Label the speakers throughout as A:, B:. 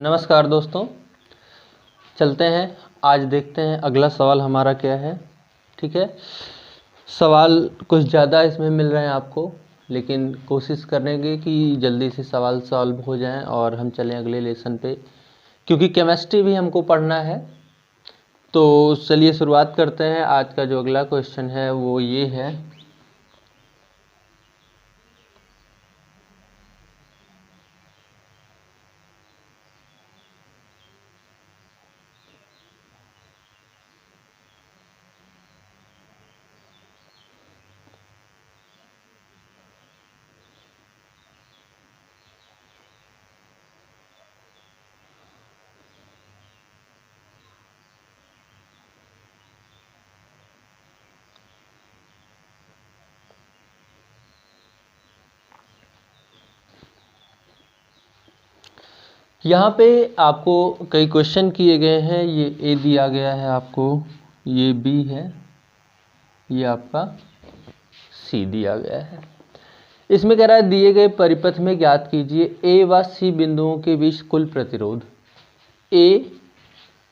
A: नमस्कार दोस्तों, चलते हैं। आज देखते हैं अगला सवाल हमारा क्या है। ठीक है, सवाल कुछ ज़्यादा इसमें मिल रहे हैं आपको, लेकिन कोशिश करेंगे कि जल्दी से सवाल सॉल्व हो जाएं और हम चलें अगले लेसन पे, क्योंकि केमिस्ट्री भी हमको पढ़ना है। तो चलिए शुरुआत करते हैं। आज का जो अगला क्वेश्चन है वो ये है, यहाँ पे आपको कई क्वेश्चन किए गए हैं। ये ए दिया गया है आपको, ये बी है, ये आपका सी दिया गया है। इसमें कह रहा है दिए गए परिपथ में ज्ञात कीजिए ए व सी बिंदुओं के बीच कुल प्रतिरोध। ए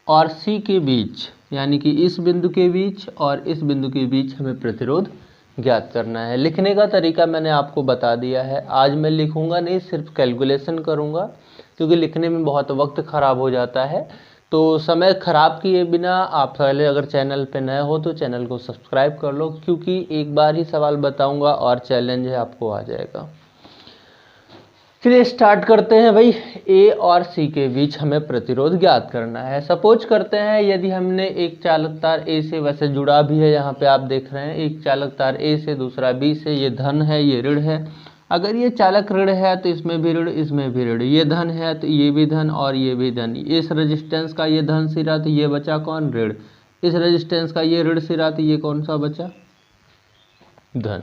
A: और सी के बीच, यानी कि इस बिंदु के बीच और इस बिंदु के बीच हमें प्रतिरोध ज्ञात करना है। लिखने का तरीका मैंने आपको बता दिया है। आज मैं लिखूंगा नहीं, सिर्फ कैलकुलेशन करूंगा, क्योंकि लिखने में बहुत वक्त खराब हो जाता है। तो समय खराब किए बिना आप पहले अगर चैनल पे नए हो तो चैनल को सब्सक्राइब कर लो, क्योंकि एक बार ही सवाल बताऊंगा और चैलेंज है आपको आ जाएगा। चलिए स्टार्ट करते हैं भाई। ए और सी के बीच हमें प्रतिरोध ज्ञात करना है। सपोज करते हैं यदि हमने एक चालक तार ए से, वैसे जुड़ा भी है, यहाँ पे आप देख रहे हैं, एक चालक तार ए से दूसरा बी से, ये धन है ये ऋण है। अगर ये चालक ऋण है तो इसमें भी ऋण इसमें भी ऋण, ये धन है तो ये भी धन और ये भी धन। इस रेजिस्टेंस का ये धन सिरा तो ये बचा कौन, ऋण। इस रेजिस्टेंस का ये ऋण सिरा तो ये कौन सा बचा, धन।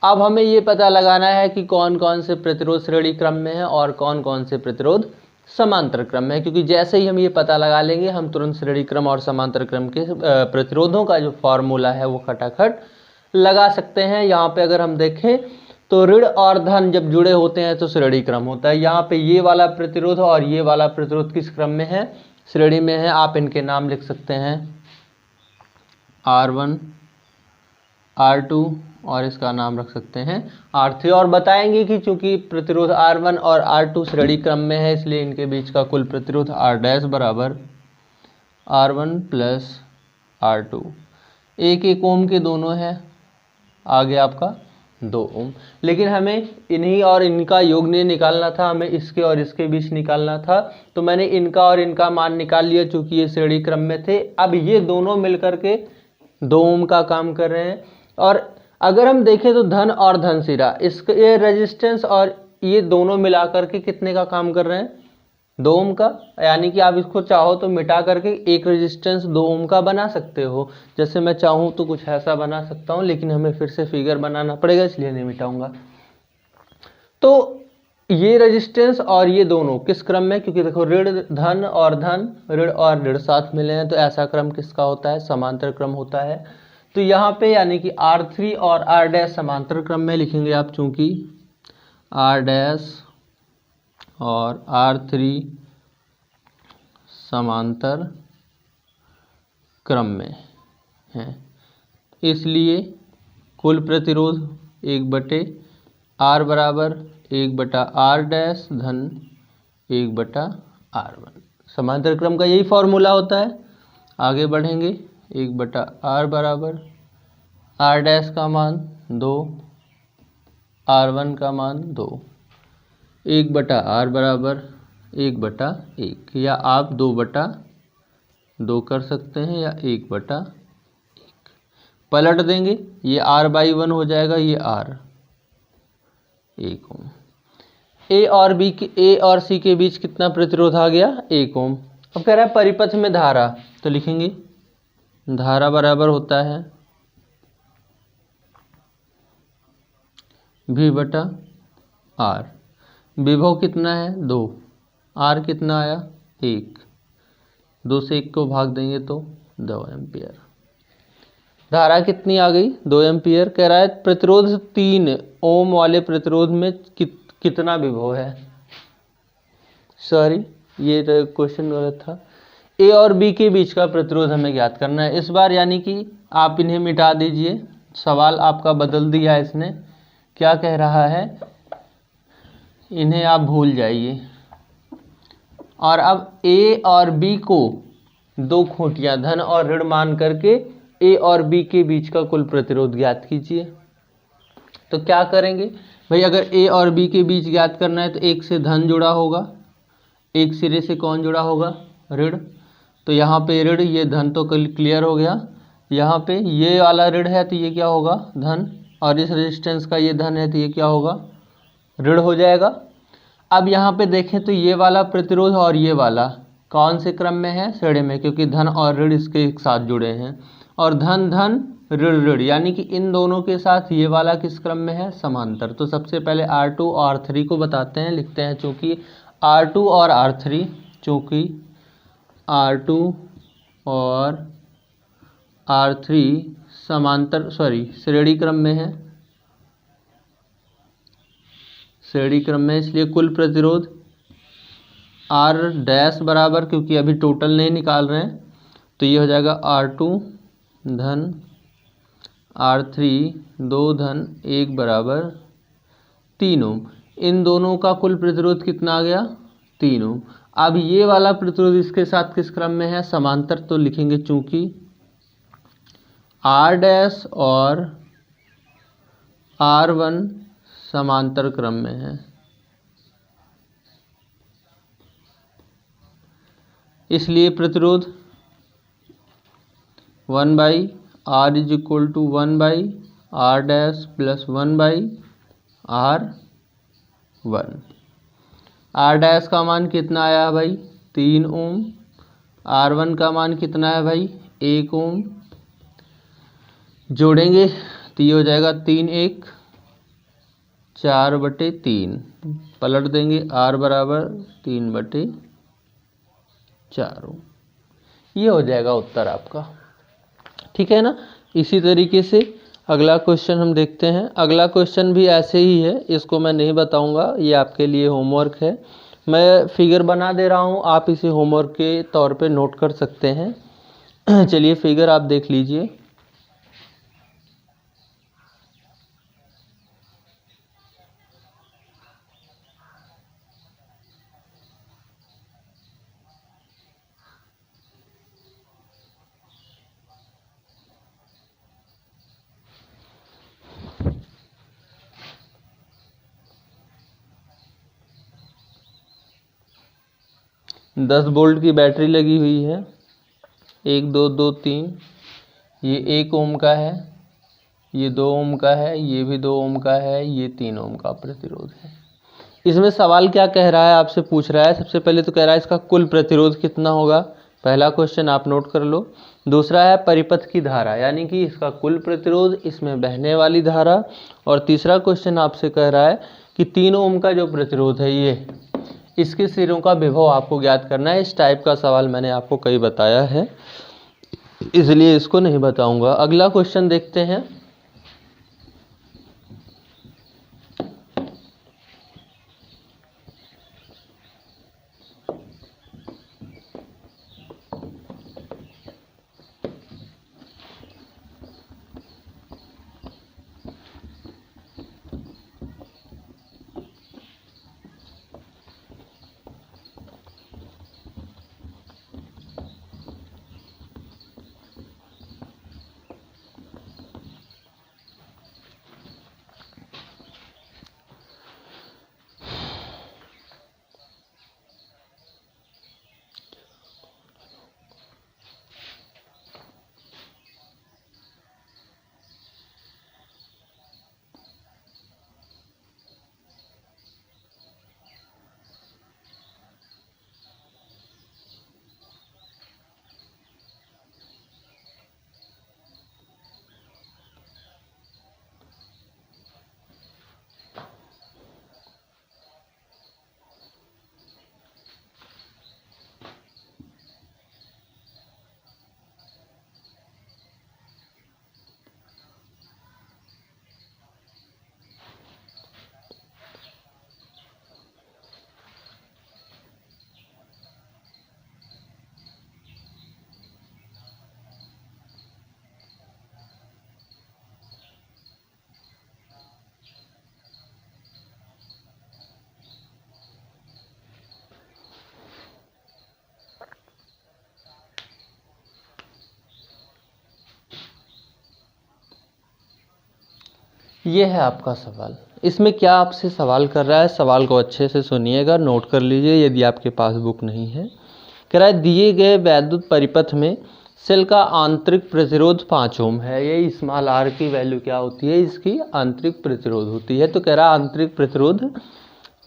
A: अब हमें ये पता लगाना है कि कौन कौन से प्रतिरोध श्रेणी क्रम में है और कौन कौन से प्रतिरोध समांतर क्रम में है, क्योंकि जैसे ही हम ये पता लगा लेंगे हम तुरंत श्रेणी क्रम और समांतर क्रम के प्रतिरोधों का जो फॉर्मूला है वो खटाखट लगा सकते हैं। यहाँ पे अगर हम देखें तो ऋण और धन जब जुड़े होते हैं तो श्रेणी क्रम होता है। यहाँ पे ये वाला प्रतिरोध और ये वाला प्रतिरोध किस क्रम में है, श्रेणी में है। आप इनके नाम लिख सकते हैं R1 R2 और इसका नाम रख सकते हैं R3, और बताएंगे कि चूंकि प्रतिरोध R1 और R2 श्रेणी क्रम में है इसलिए इनके बीच का कुल प्रतिरोध R डैश बराबर R1 प्लस R2। एक एक ओम के दोनों है, आगे आपका 2 ओम। लेकिन हमें इन्हीं और इनका योग नहीं निकालना था, हमें इसके और इसके बीच निकालना था। तो मैंने इनका और इनका मान निकाल लिया चूंकि ये श्रेणी क्रम में थे। अब ये दोनों मिलकर के 2 ओम का काम कर रहे हैं। और अगर हम देखें तो धन और धन सिरा, इसके ये रेजिस्टेंस और ये दोनों मिलाकर के कितने का काम कर रहे हैं, 2 ओम का। यानी कि आप इसको चाहो तो मिटा करके एक रेजिस्टेंस 2 ओम का बना सकते हो। जैसे मैं चाहूँ तो कुछ ऐसा बना सकता हूँ, लेकिन हमें फिर से फिगर बनाना पड़ेगा इसलिए नहीं मिटाऊंगा। तो ये रेजिस्टेंस और ये दोनों किस क्रम में, क्योंकि देखो ऋण धन और धन, ऋण और ऋण साथ मिले हैं, तो ऐसा क्रम किसका होता है, समांतर क्रम होता है। तो यहाँ पे यानी कि R3 और R डैश समांतर क्रम में लिखेंगे आप, चूंकि R डैश और R3 समांतर क्रम में है, इसलिए कुल प्रतिरोध 1/R बराबर 1/R डैश धन 1/R1। समांतर क्रम का यही फॉर्मूला होता है। आगे बढ़ेंगे, 1/R बराबर R डैश का मान 2, R1 का मान 2, 1/R बराबर 1/1, या आप 2/2 कर सकते हैं या 1/1। पलट देंगे, ये R/1 हो जाएगा, ये R 1 ओम। ए और सी के बीच कितना प्रतिरोध आ गया, 1 ओम। अब कह रहा है परिपथ में धारा, तो लिखेंगे धारा बराबर होता है V/R। विभव कितना है, 2, R कितना आया, 1, 2 से 1 को भाग देंगे तो 2 एम्पियर। धारा कितनी आ गई, 2 एम्पियर। कह रहा है प्रतिरोध 3 ओम वाले प्रतिरोध में कितना विभव है, सॉरी ये क्वेश्चन गलत था। ए और बी के बीच का प्रतिरोध हमें ज्ञात करना है इस बार, यानी कि आप इन्हें मिटा दीजिए, सवाल आपका बदल दिया इसने। क्या कह रहा है, इन्हें आप भूल जाइए और अब ए और बी को दो खूंटियां धन और ऋण मान करके ए और बी के बीच का कुल प्रतिरोध ज्ञात कीजिए। तो क्या करेंगे भाई, अगर ए और बी के बीच ज्ञात करना है तो एक से धन जुड़ा होगा, एक सिरे से कौन जुड़ा होगा, ऋण। तो यहाँ पे ऋण, ये धन तो क्लियर हो गया। यहाँ पे ये वाला ऋण है तो ये क्या होगा, धन, और इस रेजिस्टेंस का ये धन है तो ये क्या होगा, ऋण हो जाएगा। अब यहाँ पे देखें तो ये वाला प्रतिरोध और ये वाला कौन से क्रम में है, श्रेणी में, क्योंकि धन और ऋण इसके एक साथ जुड़े हैं। और धन धन ऋण ऋण, यानी कि इन दोनों के साथ ये वाला किस क्रम में है, समांतर। तो सबसे पहले R2 और R3 को बताते हैं, लिखते हैं चूंकि R2 और R3, चूंकि R2 और R3 समांतर श्रेणी क्रम में है, श्रेणी क्रम में, इसलिए कुल प्रतिरोध R डैश बराबर, क्योंकि अभी टोटल नहीं निकाल रहे हैं, तो ये हो जाएगा R2 धन R3 2 धन 1 बराबर 3 ओम। इन दोनों का कुल प्रतिरोध कितना आ गया, 3 ओम। अब ये वाला प्रतिरोध इसके साथ किस क्रम में है, समांतर। तो लिखेंगे चूंकि R डैश और R1 समांतर क्रम में है, इसलिए प्रतिरोध 1/R is equal to 1/R dash plus 1/R1। R dash का मान कितना आया है भाई, 3 ओम। R1 का मान कितना है भाई, 1 ओम। जोड़ेंगे तो ये हो जाएगा 3 1 4/3, पलट देंगे R बराबर 3/4 ओम। ये हो जाएगा उत्तर आपका, ठीक है ना। इसी तरीके से अगला क्वेश्चन हम देखते हैं। अगला क्वेश्चन भी ऐसे ही है, इसको मैं नहीं बताऊंगा, ये आपके लिए होमवर्क है। मैं फिगर बना दे रहा हूँ, आप इसे होमवर्क के तौर पे नोट कर सकते हैं। चलिए फिगर आप देख लीजिए। दस वोल्ट की बैटरी लगी हुई है, 1 2 2 3, ये 1 ओम का है, ये 2 ओम का है, ये भी 2 ओम का है, ये 3 ओम का प्रतिरोध है। इसमें सवाल क्या कह रहा है, आपसे पूछ रहा है, सबसे पहले तो कह रहा है इसका कुल प्रतिरोध कितना होगा, पहला क्वेश्चन आप नोट कर लो। दूसरा है परिपथ की धारा, यानी कि इसका कुल प्रतिरोध, इसमें बहने वाली धारा। और तीसरा क्वेश्चन आपसे कह रहा है कि 3 ओम का जो प्रतिरोध है ये, इसके सिरों का विभव आपको ज्ञात करना है। इस टाइप का सवाल मैंने आपको कई बताया है, इसलिए इसको नहीं बताऊंगा। अगला क्वेश्चन देखते हैं। ये है आपका सवाल। इसमें क्या आपसे सवाल कर रहा है, सवाल को अच्छे से सुनिएगा, नोट कर लीजिए यदि आपके पास बुक नहीं है। कह रहा है दिए गए वैद्युत परिपथ में सेल का आंतरिक प्रतिरोध 5 ओम है। ये स्मॉल आर की वैल्यू क्या होती है, इसकी आंतरिक प्रतिरोध होती है। तो कह रहा है आंतरिक प्रतिरोध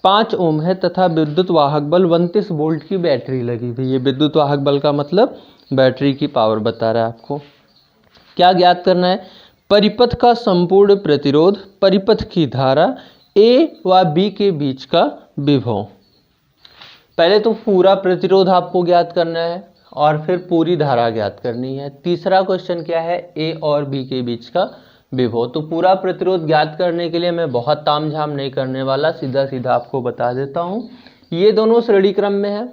A: 5 ओम है तथा विद्युत वाहक बल 29 वोल्ट की बैटरी लगी हुई है। विद्युत वाहक बल का मतलब बैटरी की पावर बता रहा है आपको। क्या ज्ञात करना है, परिपथ का संपूर्ण प्रतिरोध, परिपथ की धारा A व B के बीच का विभव। पहले तो पूरा प्रतिरोध आपको ज्ञात करना है और फिर पूरी धारा ज्ञात करनी है। तीसरा क्वेश्चन क्या है, A और B के बीच का विभव। तो पूरा प्रतिरोध ज्ञात करने के लिए मैं बहुत तामझाम नहीं करने वाला, सीधा सीधा आपको बता देता हूँ। ये दोनों श्रेणी क्रम में है,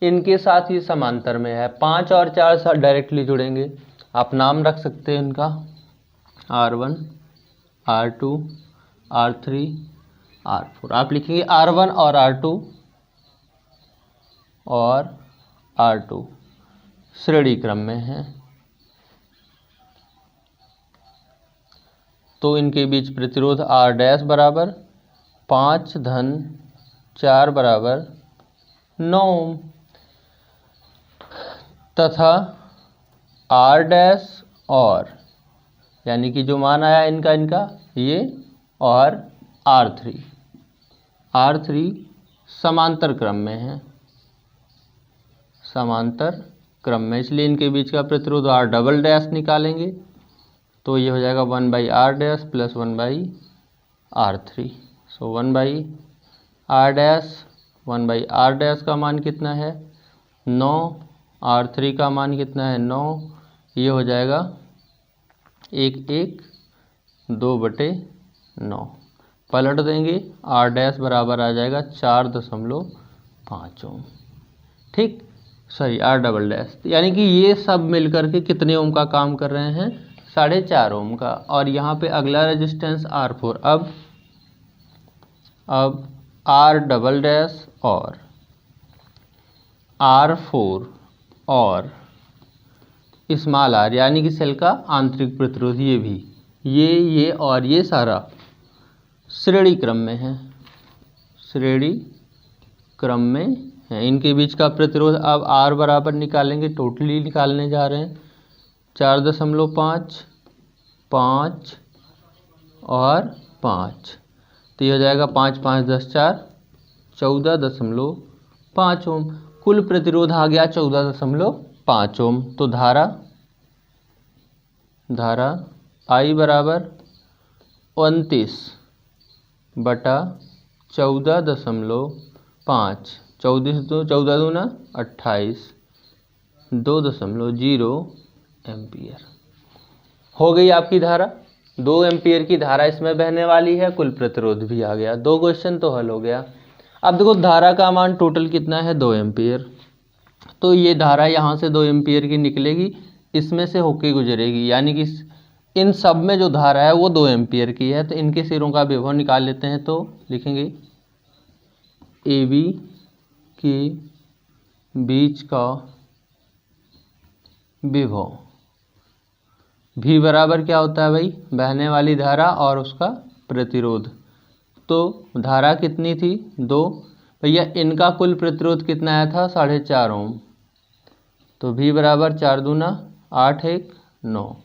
A: इनके साथ ये समांतर में है। 5 और 4 साथ डायरेक्टली जुड़ेंगे। आप नाम रख सकते हैं इनका, R1, R2, R3, R4। आप लिखेंगे R1 और R2 और R2 श्रेणी क्रम में है, तो इनके बीच प्रतिरोध R डैश बराबर 5 धन 4 बराबर 9 ओम तथा R डैश और यानी कि जो मान आया इनका ये और R3 समांतर क्रम में है, समांतर क्रम में, इसलिए इनके बीच का प्रतिरोध R डबल डैश निकालेंगे तो ये हो जाएगा 1/R डैश प्लस 1/R3। सो 1/R डैश, 1/R डैश का मान कितना है 9, R3 का मान कितना है 9, ये हो जाएगा 2/9। पलट देंगे, R डैश बराबर आ जाएगा 4.5 ओम। ठीक, सॉरी R डबल डैश, यानी कि ये सब मिलकर के कितने ओम का काम कर रहे हैं, 4.5 ओम का। और यहाँ पे अगला रेजिस्टेंस R4। अब R डबल डैश और R4 और स्मॉल r यानी कि सेल का आंतरिक प्रतिरोध, ये भी ये और ये सारा श्रेणी क्रम में है, श्रेणी क्रम में है। इनके बीच का प्रतिरोध अब R बराबर निकालेंगे, टोटली निकालने जा रहे हैं 4.5, 5 और 5, तो ये हो जाएगा 5 5 10 4 14.5 ओम। कुल प्रतिरोध आ गया 14.5 ओम। तो धारा I बराबर 29/14.5, 14 दूना 28, 2.0 एम्पियर हो गई आपकी धारा। 2 एम्पियर की धारा इसमें बहने वाली है, कुल प्रतिरोध भी आ गया। 2 क्वेश्चन तो हल हो गया। अब देखो धारा का मान टोटल कितना है, 2 एम्पियर। तो ये धारा यहाँ से 2 एम्पियर की निकलेगी, इसमें से होके गुजरेगी, यानी कि इन सब में जो धारा है वो 2 एम्पियर की है। तो इनके सिरों का विभव निकाल लेते हैं, तो लिखेंगे AB के बीच का विभव। V बराबर क्या होता है भाई, बहने वाली धारा और उसका प्रतिरोध। तो धारा कितनी थी 2, भैया इनका कुल प्रतिरोध कितना आया था 4.5 ओम। तो V बराबर 4 दूना 8 1 9,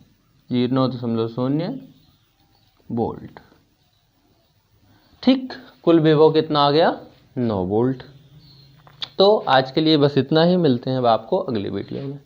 A: 0.0 वोल्ट। ठीक, कुल विभव कितना आ गया 9 वोल्ट। तो आज के लिए बस इतना ही, मिलते हैं अब आपको अगली वीडियो में।